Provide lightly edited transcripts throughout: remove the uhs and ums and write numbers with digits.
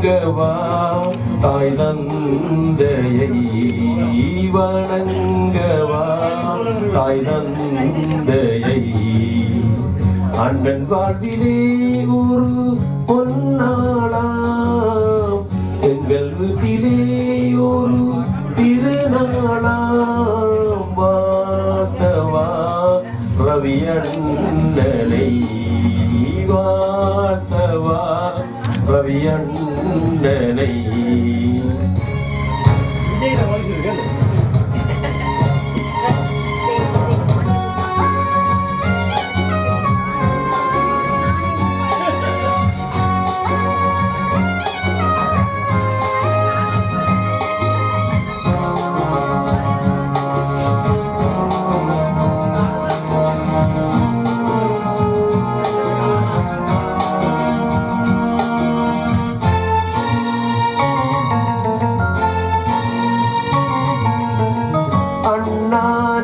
வணங்கவா தாய் தந்தையை வணங்கவா தாய் தந்தையை அண்ணன் வாழ்விலே ஒரு பொன்னாளாம் எங்கள் வீட்டிலே ஒரு திருநாளாம் வாட்டவா ரவியண்ணனை வாட்டவா ரவியண்ணனை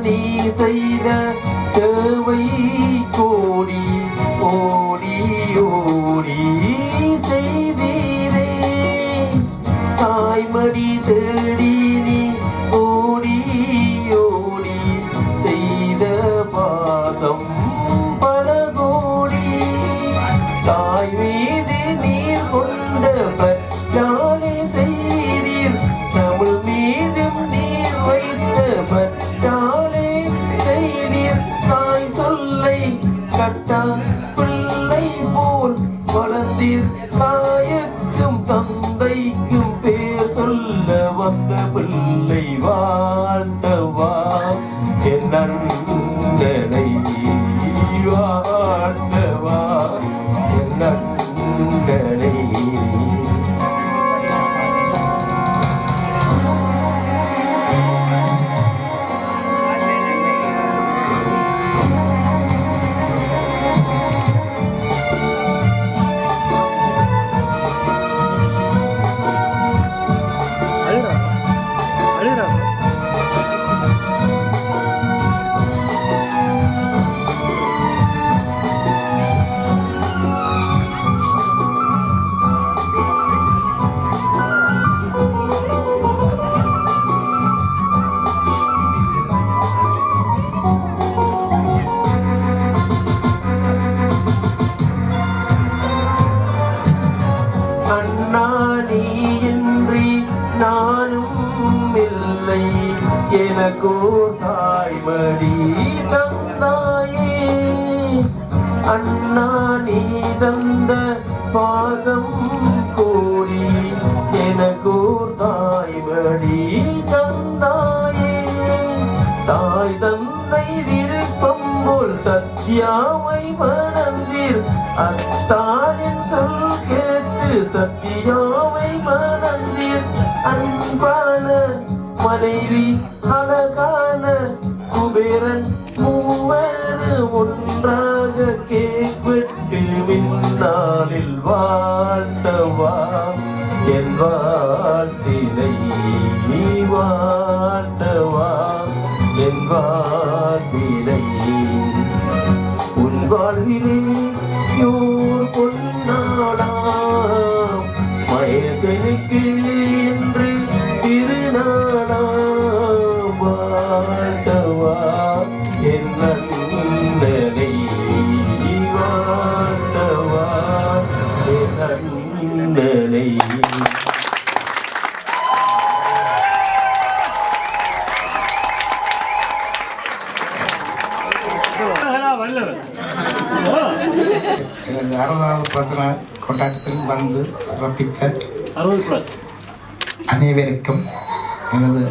நீ செய்த சேவை கோடி ஓடி ஓடி செய்தீரே தாய்மடி தேடி நீ ஓடி ஓடி செய்த பாசம் பல கோடி தாய் மீது நீர் கொண்ட பற்றாலே செய்தீர் தமிழ் மீதும் நீர் வைத்த பற்றாலே செய்தீர் தாய் சொல்லை கட்டா பிள்ளை போல் வளர்த்தீர் தாயக்கும் தந்தைக்கும் பேர் சொல்ல வந்த பிள்ளை வாழ்த்தவா என் நந்தனை வாழ்த்தவா என் நந்தனை நீயின்றி நானும் இல்லை எனக்கோ தாய்மடி தந்தாயே அண்ணா நீ தந்த பாசம் கோடி எனக்கோ தாய்மடி தந்தாயே தாய் தந்தை விருப்பம் போல் சத்யாவை மணந்தீர் அத்தானின் சொல் கேட்டு சத்யாவை மணந்தீர் அன்பான மனைவி அழகான குபேரன் மூவரு ஒன்றாக கேக் வெட்டு மின்னாளில் வாழ்த்தவா என் வாழ்த்தினை நீ வாழ்த்தவா என் வாழ்த்தினை உன் வாழ்விலே யோர் பொன்னாளாம் மயசனுக்கு என்று திருநாளாம் வாழ்த்தவா என் நந்தனை வாழ்த்தவா என் நந்தனை எனது 60வது பிறந்த நாள் கொண்டாட்டத்தில் வந்து சிறப்பித்த அனைவருக்கும் எனது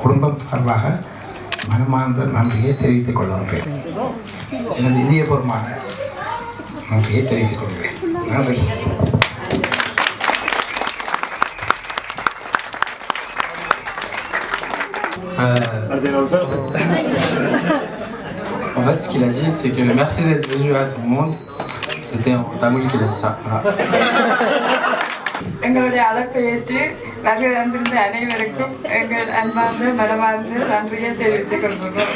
குடும்பம் சார்பாக மனமார்ந்த நன்றியை தெரிவித்துக் கொள்கின்றேன். எனது இதயபூர்வமான நன்றியை தெரிவித்துக் கொள்கிறேன். நன்றி. En fait, ce qu'il a dit, c'est que merci d'être venu à tout le monde. C'était en tamoul qu'il a dit ça. Voilà. எங்களுடைய அழைப்பை ஏற்று வருகை தந்திருந்த அனைவருக்கும் எங்கள் அன்பார்ந்த மனமார்ந்த நன்றியை தெரிவித்துக் கொள்கிறோம்.